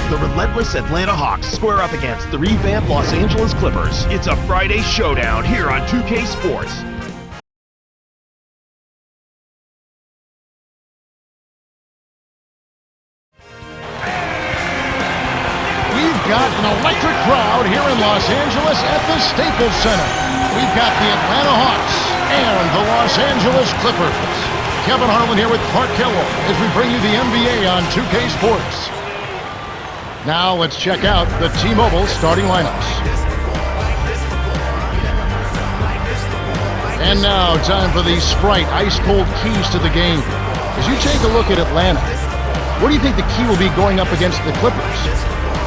The relentless Atlanta Hawks square up against the revamped Los Angeles Clippers. It's a Friday showdown here on 2K Sports. We've got an electric crowd here in Los Angeles at the Staples Center. We've got the Atlanta Hawks and the Los Angeles Clippers. Kevin Harlan here with Clark Kellogg as we bring you the NBA on 2K Sports. Now let's check out the T-Mobile starting lineups. And now time for the Sprite ice-cold keys to the game. As you take a look at Atlanta, what do you think the key will be going up against the Clippers?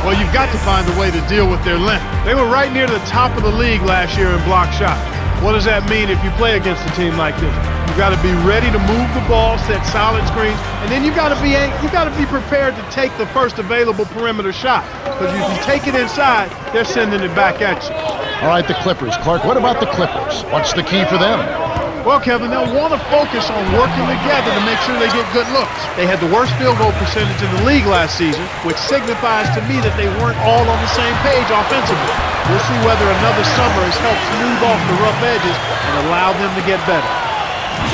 Well, you've got to find a way to deal with their length. They were right near the top of the league last year in block shots. What does that mean if you play against a team like this? You've got to be ready to move the ball, set solid screens, and then you've got to be prepared to take the first available perimeter shot. Because if you take it inside, they're sending it back at you. All right, the Clippers. Clark, what about the Clippers? What's the key for them? Well, Kevin, they'll want to focus on working together to make sure they get good looks. They had the worst field goal percentage in the league last season, which signifies to me that they weren't all on the same page offensively. We'll see whether another summer has helped smooth off the rough edges and allow them to get better.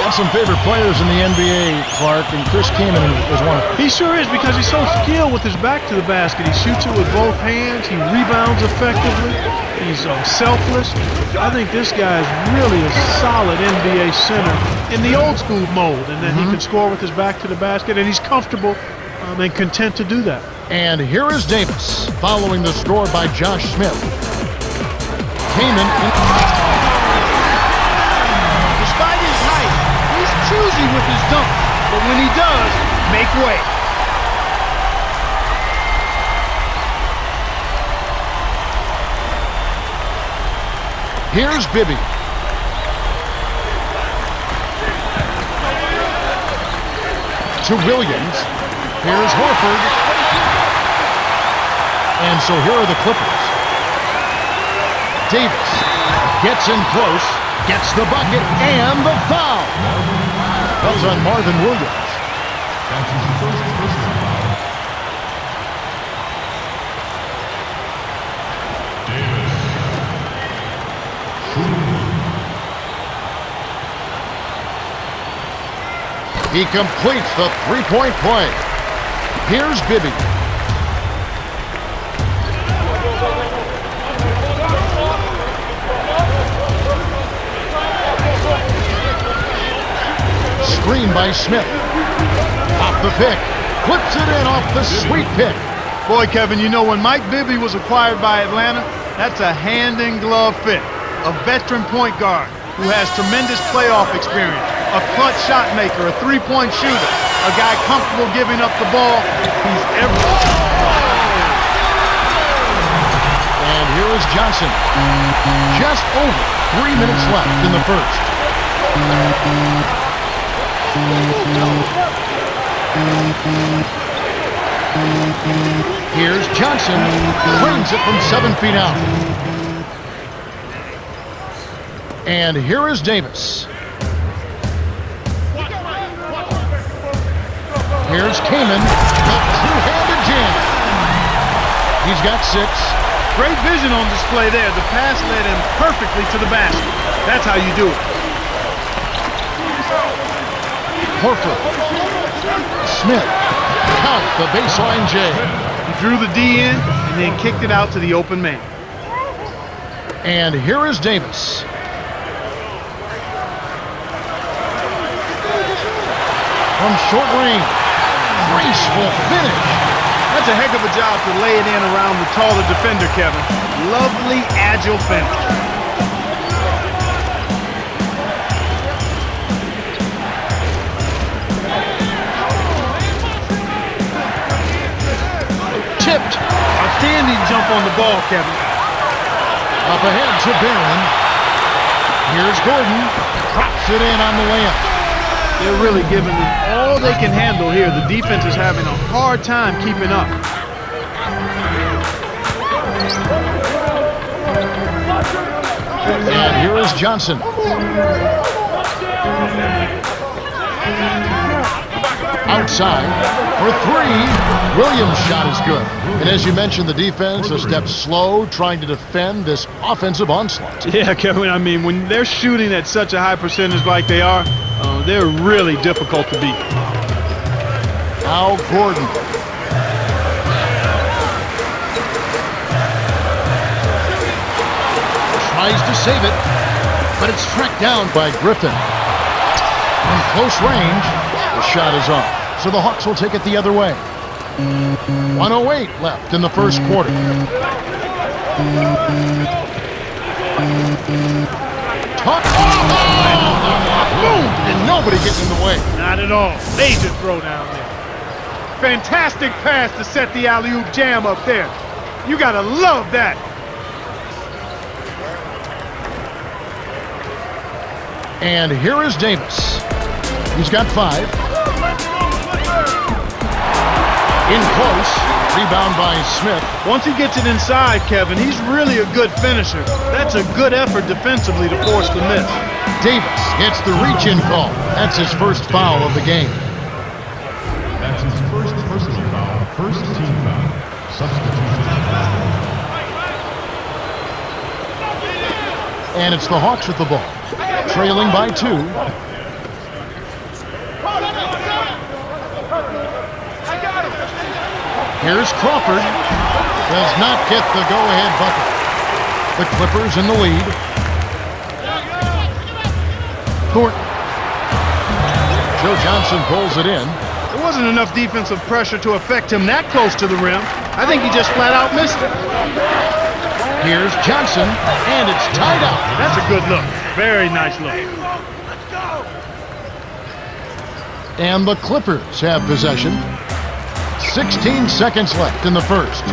Got some favorite players in the NBA, Clark, and Chris Kaman is one of them. He sure is, because he's so skilled with his back to the basket. He shoots it with both hands. He rebounds effectively. He's selfless. I think this guy is really a solid NBA center in the old school mold, and then he can score with his back to the basket, and he's comfortable and content to do that. And here is Davis, following the score by Josh Smith. Kaman. Despite his height, he's choosy with his dunk, but when he does, make way. Here's Bibby. To Williams. Here's Horford. And so here are the Clippers. Davis gets in close, gets the bucket, and the foul. That's on Marvin Williams. He completes the three-point play. Here's Bibby. Screen by Smith. Off the pick. Flips it in off the sweet pick. Boy, Kevin, you know when Mike Bibby was acquired by Atlanta, that's a hand-in-glove fit. A veteran point guard who has tremendous playoff experience, a clutch shot maker, a three-point shooter, a guy comfortable giving up the ball. He's everything. And here is Johnson. Just over 3 minutes left in the first. Here's Johnson. Frames it from 7 feet out. And here is Davis. Here's Kaman. The two-handed jam. He's got 6. Great vision on display there. The pass led him perfectly to the basket. That's how you do it. Horford. Smith. Count the baseline J. He drew the D in and then kicked it out to the open man. And here is Davis. From short range. Graceful finish. That's a heck of a job to lay it in around the taller defender, Kevin. Lovely, agile finish. Tipped. Outstanding jump on the ball, Kevin. Up ahead to Barron. Here's Gordon. Drops it in on the layup. They're really giving them all they can handle here. The defense is having a hard time keeping up. And here is Johnson. Outside for three. Williams' shot is good. And as you mentioned, the defense a step slow trying to defend this offensive onslaught. Yeah, Kevin, I mean, when they're shooting at such a high percentage like they are, they're really difficult to beat. Al Gordon. Tries to save it, but it's tracked down by Griffin. From close range, the shot is off. So the Hawks will take it the other way. 1:08 left in the first quarter. Boom! And nobody getting in the way. Not at all. Major throw down there. Fantastic pass to set the alley-oop jam up there. You gotta love that. And here is Davis. He's got 5. In close. Rebound by Smith. Once he gets it inside, Kevin, he's really a good finisher. That's a good effort defensively to force the miss. Davis gets the reach-in call. That's his first foul of the game. That's his first personal foul, first team foul. Substitution. And it's the Hawks with the ball, trailing by 2. Here's Crawford. Does not get the go-ahead bucket. The Clippers in the lead. Thornton. Joe Johnson pulls it in. There wasn't enough defensive pressure to affect him that close to the rim. I think he just flat out missed it. Here's Johnson, and it's tied up. That's a good look. Very nice look. And the Clippers have possession. 16 seconds left in the first.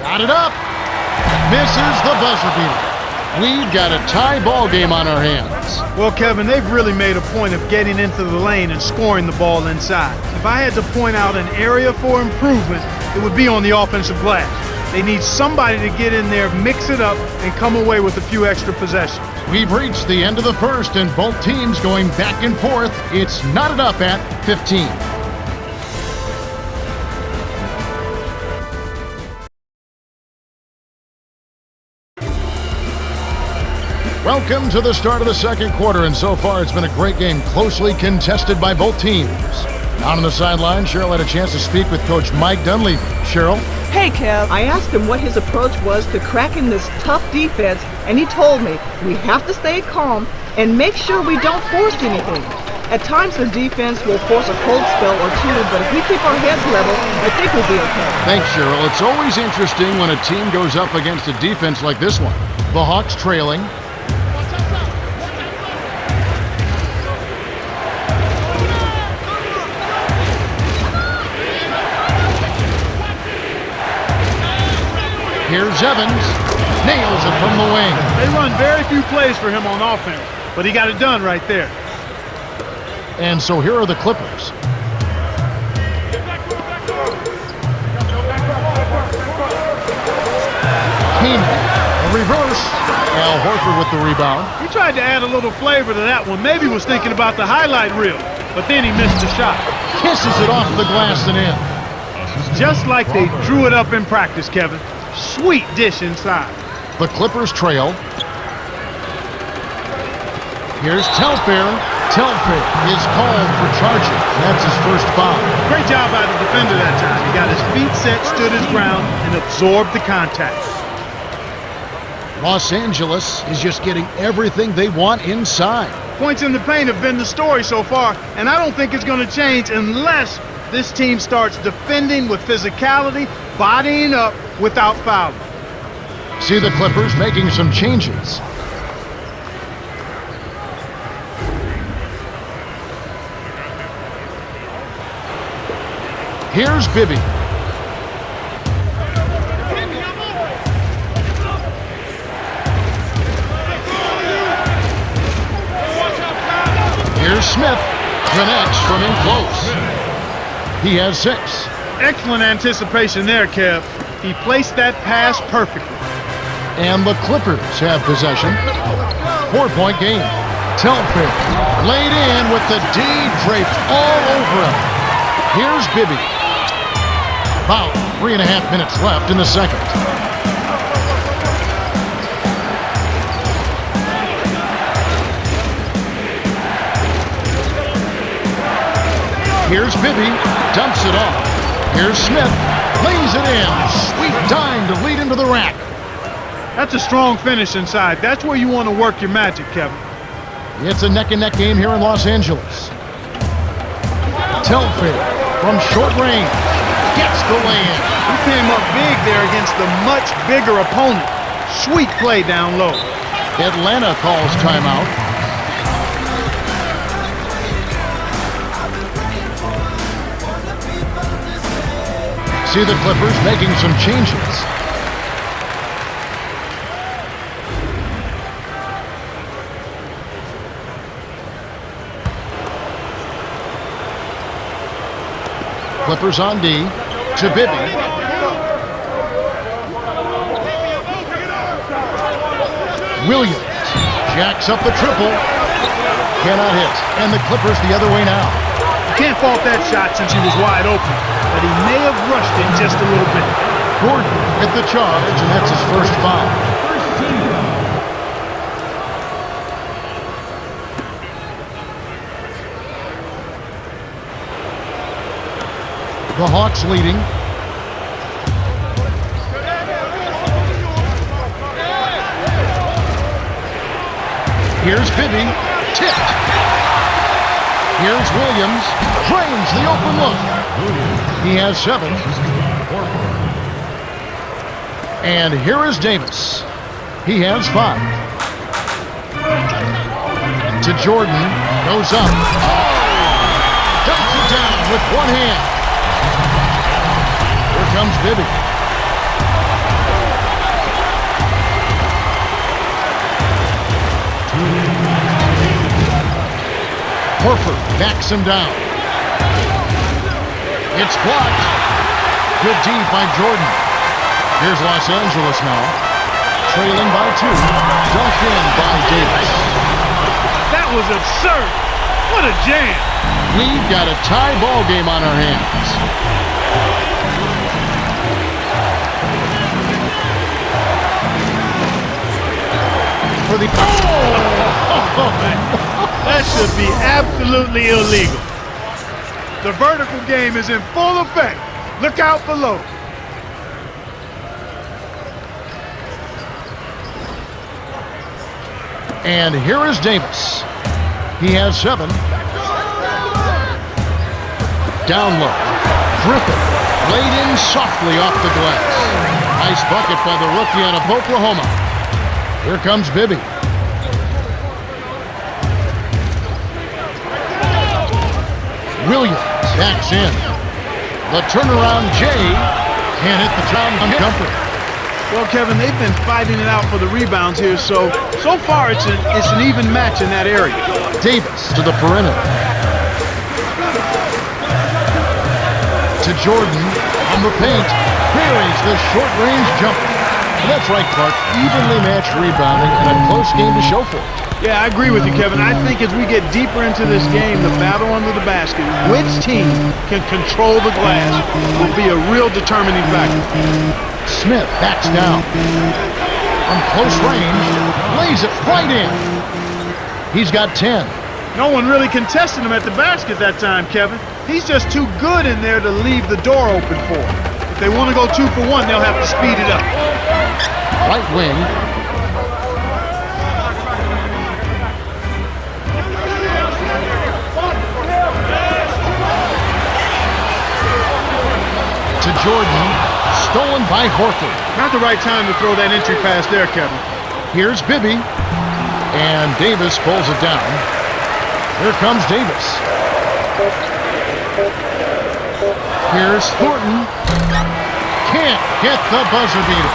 Got it up. Misses the buzzer beater. We've got a tie ball game on our hands. Well, Kevin, they've really made a point of getting into the lane and scoring the ball inside. If I had to point out an area for improvement, it would be on the offensive glass. They need somebody to get in there, mix it up, and come away with a few extra possessions. We've reached the end of the first, and both teams going back and forth. It's knotted up at 15. Welcome to the start of the second quarter, and so far it's been a great game, closely contested by both teams. Down on the sideline, Cheryl had a chance to speak with Coach Mike Dunleavy. Cheryl? Hey, Kev. I asked him what his approach was to cracking this tough defense, and he told me we have to stay calm and make sure we don't force anything. At times, the defense will force a cold spell or two, but if we keep our heads level, I think we'll be okay. Thanks, Cheryl. It's always interesting when a team goes up against a defense like this one. The Hawks trailing. Here's Evans. Nails it from the wing. They run very few plays for him on offense, but he got it done right there. And so here are the Clippers. Keenan, a reverse. Al Horford with the rebound. He tried to add a little flavor to that one. Maybe was thinking about the highlight reel, but then he missed the shot. Kisses it off the glass and in. Just like they drew it up in practice, Kevin. Sweet dish inside. The Clippers trail. Here's Telfair. Telfair is called for charging. That's his first foul. Great job by the defender that time. He got his feet set, stood his ground, and absorbed the contact. Los Angeles is just getting everything they want inside. Points in the paint have been the story so far, and I don't think it's going to change unless this team starts defending with physicality, bodying up without fouling. See the Clippers making some changes. Here's Bibby. Here's Smith. Connects from in close. He has 6. Excellent anticipation there, Kev. He placed that pass perfectly. And the Clippers have possession. 4-point game. Telfair laid in with the D draped all over him. Here's Bibby. About 3.5 minutes left in the second. Here's Bibby, dumps it off. Here's Smith, lays it in. Sweet dime to lead into the rack. That's a strong finish inside. That's where you want to work your magic, Kevin. It's a neck-and-neck game here in Los Angeles. Telfair from short range gets the lay-in. He came up big there against the much bigger opponent. Sweet play down low. Atlanta calls timeout. See the Clippers making some changes. Clippers on D to Bibby. Williams jacks up the triple. Cannot hit. And the Clippers the other way now. You can't fault that shot since he was wide open, but he may have rushed it just a little bit. Gordon hit the charge, and that's his first foul. The Hawks leading. Here's Bibby, tipped. Here's Williams, drains the open look. He has 7. And here is Davis. He has 5. To Jordan, goes up. Dumps it down with one hand. Here comes Bibby. Horford backs him down. It's blocked. Good D by Jordan. Here's Los Angeles now. Trailing by 2. Dunked in by Davis. That was absurd. What a jam. We've got a tie ball game on our hands. For the... That should be absolutely illegal. The vertical game is in full effect. Look out below. And here is Davis. He has 7. Down low. Griffin laid in softly off the glass. Nice bucket by the rookie out of Oklahoma. Here comes Bibby. Williams backs in. The turnaround Jay can't hit the top jumper. Well, Kevin, they've been fighting it out for the rebounds here, so far it's an even match in that area. Davis to the perimeter. To Jordan on the paint. Buries the short-range jumper. That's right, Clark. Evenly matched rebounding and a close game to show for it. Yeah, I agree with you, Kevin. I think as we get deeper into this game, the battle under the basket, which team can control the glass will be a real determining factor. Smith backs down. From close range, lays it right in. He's got 10. No one really contested him at the basket that time, Kevin. He's just too good in there to leave the door open for him. If they want to go 2 for 1, they'll have to speed it up. Right wing. To Jordan, stolen by Horford. Not the right time to throw that entry pass there, Kevin. Here's Bibby, and Davis pulls it down. Here comes Davis. Here's Thornton. Can't get the buzzer beater.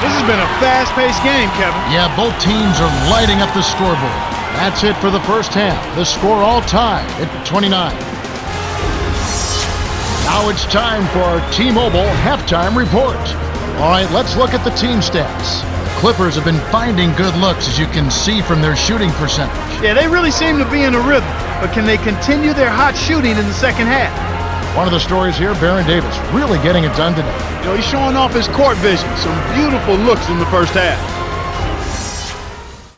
This has been a fast-paced game, Kevin. Yeah, both teams are lighting up the scoreboard. That's it for the first half. The score all tied at 29. Now it's time for our T-Mobile halftime report. All right, let's look at the team stats. The Clippers have been finding good looks, as you can see from their shooting percentage. Yeah, they really seem to be in a rhythm, but can they continue their hot shooting in the second half? One of the stories here, Baron Davis really getting it done today. You know, he's showing off his court vision. Some beautiful looks in the first half.